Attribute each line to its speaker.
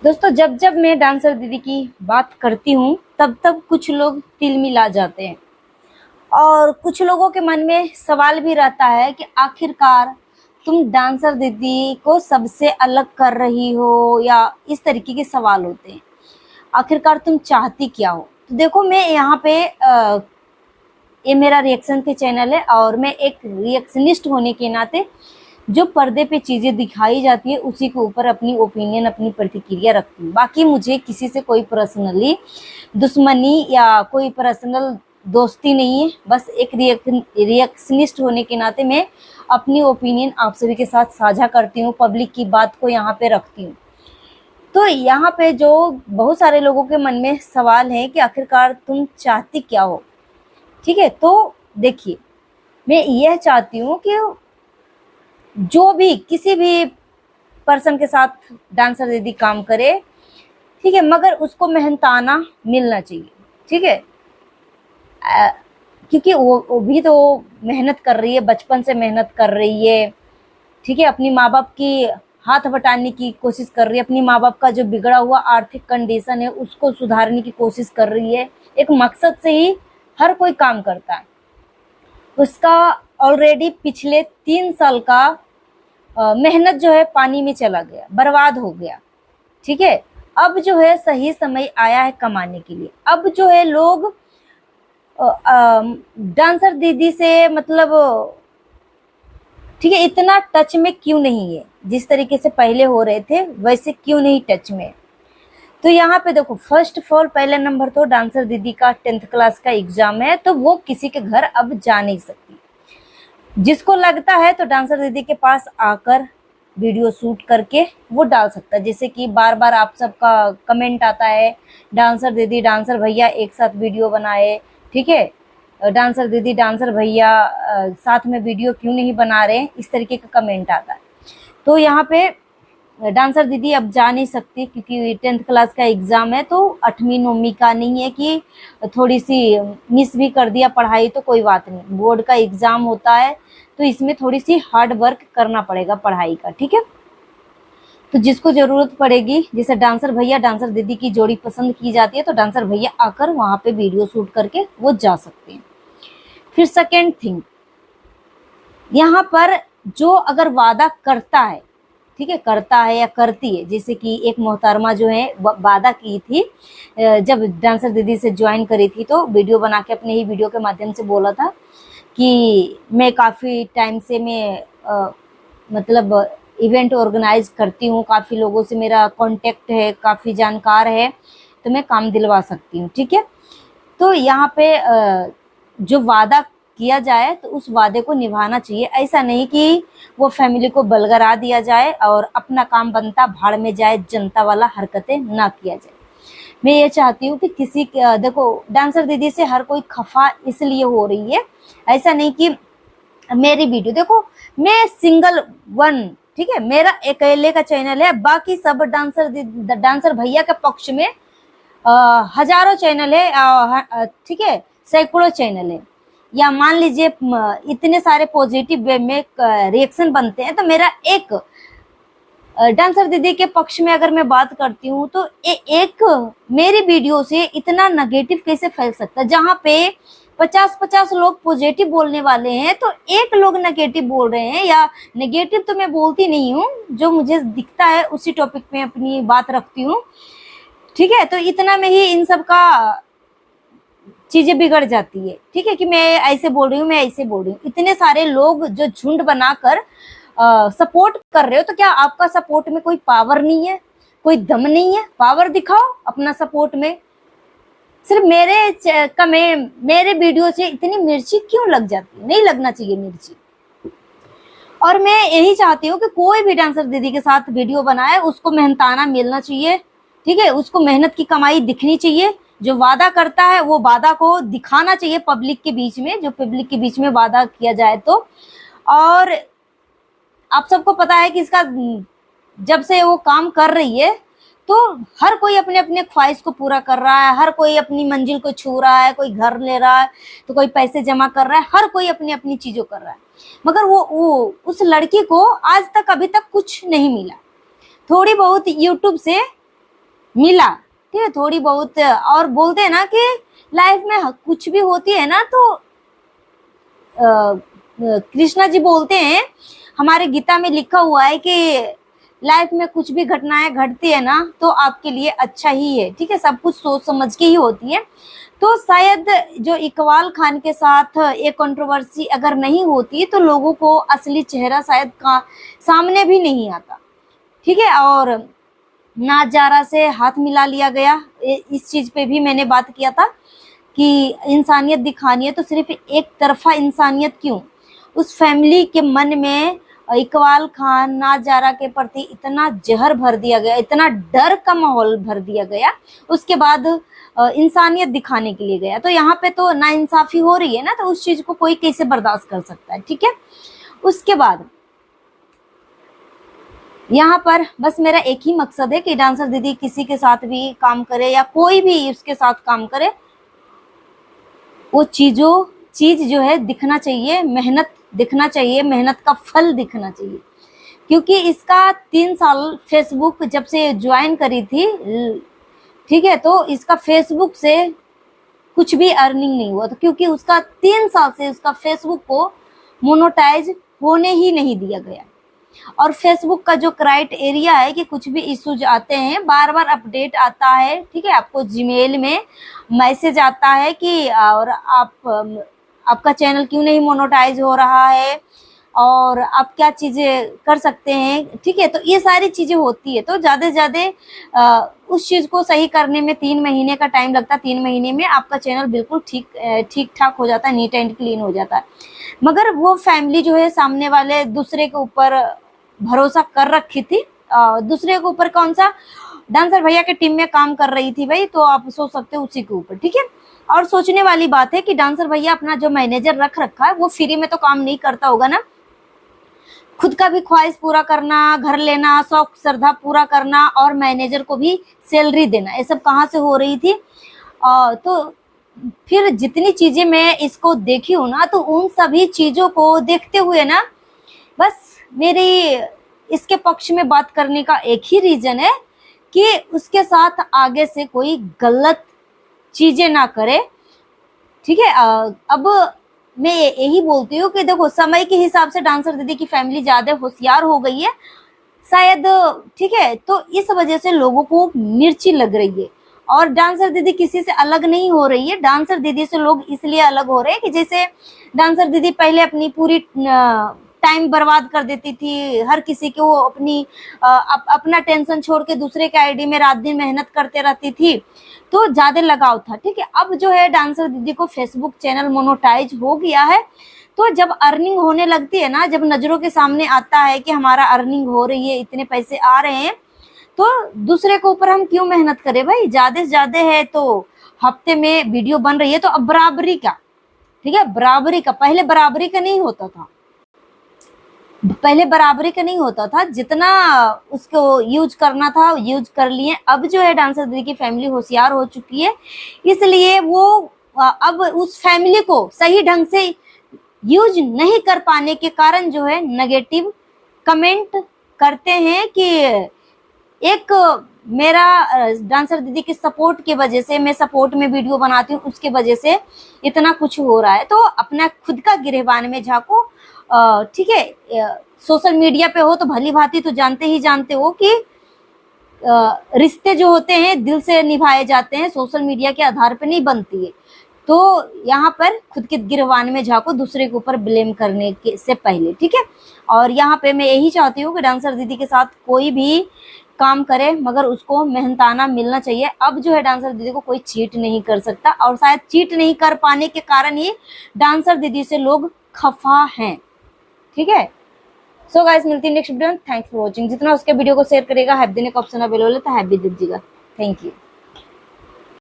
Speaker 1: दोस्तों, जब जब मैं डांसर दीदी की बात करती हूँ तब तब कुछ लोग तिलमिला जाते हैं और कुछ लोगों के मन में सवाल भी रहता है कि आखिरकार तुम डांसर दीदी को सबसे अलग कर रही हो, या इस तरीके के सवाल होते हैं। आखिरकार तुम चाहती क्या हो? तो देखो, मैं यहाँ पे ये मेरा रिएक्शन के चैनल है और मैं एक रिएक्शनिस्ट होने के नाते जो पर्दे पे चीजें दिखाई जाती है उसी के ऊपर अपनी ओपिनियन, अपनी प्रतिक्रिया रखती हूँ। बाकी मुझे किसी से कोई पर्सनली दुश्मनी या कोई पर्सनल दोस्ती नहीं है। बस एक रिएक्शनिस्ट होने के नाते मैं अपनी ओपिनियन आप सभी के साथ साझा करती हूँ, पब्लिक की बात को यहाँ पे रखती हूँ। तो यहाँ पे जो बहुत सारे लोगों के मन में सवाल है कि आखिरकार तुम चाहती क्या हो। ठीक है, तो देखिए, मैं यह चाहती हूँ कि जो भी किसी भी पर्सन के साथ डांसर दीदी काम करे, ठीक है, मगर उसको मेहनताना मिलना चाहिए। ठीक है, क्योंकि वो भी तो मेहनत कर रही है, बचपन से मेहनत कर रही है। ठीक है, अपनी माँ बाप की हाथ बटाने की कोशिश कर रही है, अपनी माँ बाप का जो बिगड़ा हुआ आर्थिक कंडीशन है उसको सुधारने की कोशिश कर रही है। एक मकसद से ही हर कोई काम करता है। उसका ऑलरेडी पिछले 3 साल का मेहनत जो है पानी में चला गया, बर्बाद हो गया। ठीक है, अब जो है सही समय आया है कमाने के लिए। अब जो है लोग डांसर दीदी से मतलब ठीक है इतना टच में क्यों नहीं है, जिस तरीके से पहले हो रहे थे वैसे क्यों नहीं टच में। तो यहाँ पे देखो, फर्स्ट ऑफ ऑल पहला नंबर तो डांसर दीदी का 10th क्लास का एग्जाम है, तो वो किसी के घर अब जा नहीं सकती। जिसको लगता है तो डांसर दीदी के पास आकर वीडियो शूट करके वो डाल सकता है। जैसे कि बार बार आप सबका कमेंट आता है, डांसर दीदी डांसर भैया एक साथ वीडियो बनाए। ठीक है, डांसर दीदी डांसर भैया साथ में वीडियो क्यों नहीं बना रहे, इस तरीके का कमेंट आता है। तो यहाँ पे डांसर दीदी अब जा नहीं सकती क्योंकि 10th क्लास का एग्जाम है, तो 8वीं 9वीं का नहीं है कि थोड़ी सी मिस भी कर दिया पढ़ाई तो कोई बात नहीं। बोर्ड का एग्जाम होता है तो इसमें थोड़ी सी हार्ड वर्क करना पड़ेगा पढ़ाई का। ठीक है, तो जिसको जरूरत पड़ेगी, जैसे डांसर भैया डांसर दीदी की जोड़ी पसंद की जाती है तो डांसर भैया आकर वहां पे वीडियो शूट करके वो जा सकते हैं। फिर सेकेंड थिंग, यहाँ पर जो अगर वादा करता है, ठीक है, करता है या करती है, जैसे कि एक मोहतरमा जो है वादा की थी जब डांसर दीदी से ज्वाइन करी थी तो वीडियो बना के अपने ही वीडियो के माध्यम से बोला था कि मैं काफ़ी टाइम से मैं मतलब इवेंट ऑर्गेनाइज करती हूँ, काफ़ी लोगों से मेरा कांटेक्ट है, काफ़ी जानकार है, तो मैं काम दिलवा सकती हूँ। ठीक है, तो यहाँ पे जो वादा किया जाए तो उस वादे को निभाना चाहिए। ऐसा नहीं कि वो फैमिली को बलगरा दिया जाए और अपना काम बनता भाड़ में जाए, जनता वाला हरकतें ना किया जाए। मैं ये चाहती हूँ कि किसी देखो, डांसर दीदी से हर कोई खफा इसलिए हो रही है, ऐसा नहीं कि मेरी वीडियो देखो, मैं सिंगल वन, ठीक है, मेरा अकेले का चैनल है, बाकी सब डांसर भैया के पक्ष में हजारों चैनल है। ठीक है, सैकड़ों चैनल है, या मान लीजिए इतने सारे पॉजिटिव वे में रिएक्शन बनते हैं, तो मेरा एक डांसर दीदी के पक्ष में अगर मैं बात करती हूँ तो एक मेरी वीडियो से इतना नेगेटिव कैसे फैल सकता है। जहाँ पे 50-50 लोग पॉजिटिव बोलने वाले हैं तो एक लोग नेगेटिव बोल रहे हैं, या नेगेटिव तो मैं बोलती नहीं हूँ, जो मुझे दिखता है उसी टॉपिक में अपनी बात रखती हूँ। ठीक है, तो इतना में ही इन सब का चीजें बिगड़ जाती है। ठीक है, कि मैं ऐसे बोल रही हूँ, मैं ऐसे बोल रही हूँ। इतने सारे लोग जो झुंड बनाकर सपोर्ट कर रहे हो, तो क्या आपका सपोर्ट में कोई पावर नहीं है, कोई दम नहीं है? पावर दिखाओ अपना सपोर्ट में। सिर्फ मेरे वीडियो से इतनी मिर्ची क्यों लग जाती है? नहीं लगना चाहिए मिर्ची। और मैं यही चाहती हूँ कि कोई भी डांसर दीदी के साथ वीडियो बनाए उसको मेहनताना मिलना चाहिए। ठीक है, उसको मेहनत की कमाई दिखनी चाहिए। जो वादा करता है वो वादा को दिखाना चाहिए पब्लिक के बीच में, जो पब्लिक के बीच में वादा किया जाए तो। और आप सबको पता है कि इसका जब से वो काम कर रही है तो हर कोई अपने अपने ख्वाहिश को पूरा कर रहा है, हर कोई अपनी मंजिल को छू रहा है, कोई घर ले रहा है तो कोई पैसे जमा कर रहा है, हर कोई अपनी अपनी चीजों कर रहा है। मगर वो उस लड़की को आज तक अभी तक कुछ नहीं मिला। थोड़ी बहुत यूट्यूब से मिला, ठीक है, थोड़ी बहुत। और बोलते हैं ना कि लाइफ में कुछ भी होती है ना तो कृष्णा जी बोलते हैं, हमारे गीता में लिखा हुआ है कि लाइफ में कुछ भी घटनाएं घटती है ना तो आपके लिए अच्छा ही है, ठीक है, सब कुछ सोच समझ के ही होती है। तो शायद जो इकबाल खान के साथ एक कंट्रोवर्सी अगर नहीं होती तो लोगों को असली चेहरा शायद का सामने भी नहीं आता, ठीक है। और नाजारा से हाथ मिला लिया गया, इस चीज पे भी मैंने बात किया था कि इंसानियत दिखानी है तो सिर्फ एक तरफा इंसानियत क्यों, उस फैमिली के मन में इकबाल खान नाजारा के प्रति इतना जहर भर दिया गया, इतना डर का माहौल भर दिया गया, उसके बाद इंसानियत दिखाने के लिए गया। तो यहाँ पे तो नाइंसाफी हो रही है ना, तो उस चीज को कोई कैसे बर्दाश्त कर सकता है, ठीक है। उसके बाद यहाँ पर बस मेरा एक ही मकसद है कि डांसर दीदी किसी के साथ भी काम करे या कोई भी उसके साथ काम करे, वो चीज जो है दिखना चाहिए, मेहनत दिखना चाहिए, मेहनत का फल दिखना चाहिए। क्योंकि इसका 3 साल फेसबुक जब से ज्वाइन करी थी, ठीक है, तो इसका फेसबुक से कुछ भी अर्निंग नहीं हुआ था, क्योंकि उसका 3 साल से उसका फेसबुक को मोनेटाइज होने ही नहीं दिया गया। और फेसबुक का जो क्राइटेरिया है कि कुछ भी इश्यूज आते हैं, बार बार अपडेट आता है, ठीक है, आपको जीमेल में मैसेज आता है कि और आपका चैनल क्यों नहीं मोनेटाइज हो रहा है और आप क्या चीजें कर सकते हैं, ठीक है। तो ये सारी चीजें होती है, तो ज्यादा से ज्यादा उस चीज को सही करने में 3 महीने का टाइम लगता है। 3 महीने में आपका चैनल बिल्कुल ठीक ठाक हो जाता है, नीट एंड क्लीन हो जाता है। मगर वो फैमिली जो है सामने वाले दूसरे के ऊपर भरोसा कर रखी थी, दूसरे के ऊपर, कौन सा, डांसर भैया के टीम में काम कर रही थी भाई, तो आप सोच सकते हो उसी के ऊपर, ठीक है। और सोचने वाली बात है कि डांसर भैया अपना जो मैनेजर रख रखा है वो फ्री में तो काम नहीं करता होगा ना, खुद का भी ख्वाहिश पूरा करना, घर लेना, शौक श्रद्धा पूरा करना और मैनेजर को भी सैलरी देना, ये सब कहाँ से हो रही थी। तो फिर जितनी चीजें मैं इसको देखी हूँ ना, तो उन सभी चीजों को देखते हुए ना, बस मेरी इसके पक्ष में बात करने का एक ही रीजन है कि उसके साथ आगे से कोई गलत चीजें ना करे, ठीक है। अब मैं यही बोलती हूँ कि देखो, समय के हिसाब से डांसर दीदी की फैमिली ज्यादा होशियार हो गई है शायद, ठीक है, तो इस वजह से लोगों को मिर्ची लग रही है। और डांसर दीदी किसी से अलग नहीं हो रही है, डांसर दीदी से लोग इसलिए अलग हो रहे हैं कि जैसे डांसर दीदी पहले अपनी पूरी टाइम बर्बाद कर देती थी, हर किसी को अपनी अपना टेंशन छोड़ के दूसरे के आईडी में रात दिन मेहनत करते रहती थी, तो ज्यादा लगाव था, ठीक है। अब जो है डांसर दीदी को फेसबुक चैनल मोनेटाइज हो गया है, तो जब अर्निंग होने लगती है ना, जब नजरों के सामने आता है कि हमारा अर्निंग हो रही है, इतने पैसे आ रहे हैं, तो दूसरे के ऊपर हम क्यों मेहनत करें भाई। ज्यादा से ज्यादा है तो हफ्ते में वीडियो बन रही है, तो अब बराबरी का, ठीक है, बराबरी का, पहले बराबरी का नहीं होता था, पहले बराबरी का नहीं होता था, जितना उसको यूज करना था यूज कर लिए। अब जो है डांसर दीदी की फैमिली होशियार हो चुकी है, इसलिए वो अब उस फैमिली को सही ढंग से यूज नहीं कर पाने के कारण जो है नेगेटिव कमेंट करते हैं कि एक मेरा डांसर दीदी के सपोर्ट की वजह से, मैं सपोर्ट में वीडियो बनाती हूँ, उसके वजह से इतना कुछ हो रहा है। तो अपना खुद का गिरबान में झांको, ठीक है। सोशल मीडिया पे हो तो भली भांति तो जानते ही जानते हो कि रिश्ते जो होते हैं दिल से निभाए जाते हैं, सोशल मीडिया के आधार पे नहीं बनती है। तो यहाँ पर खुद के गिरबान में झांको, दूसरे के ऊपर ब्लेम करने के से पहले, ठीक है। और यहाँ पे मैं यही चाहती हूँ कि डांसर दीदी के साथ कोई भी काम करे मगर उसको मेहनताना मिलना चाहिए। अब जो है डांसर दीदी को कोई चीट नहीं कर सकता, और शायद चीट नहीं कर पाने के कारण ही डांसर दीदी से लोग खफा हैं, ठीक है। सो गाइस, मिलती है नेक्स्ट वीडियो में। Thanks for watching. जितना उसके वीडियो को शेयर करेगा हैप्पी देने का ऑप्शन अवेलेबल है, तो हैप्पी दीजिएगा। Thank you.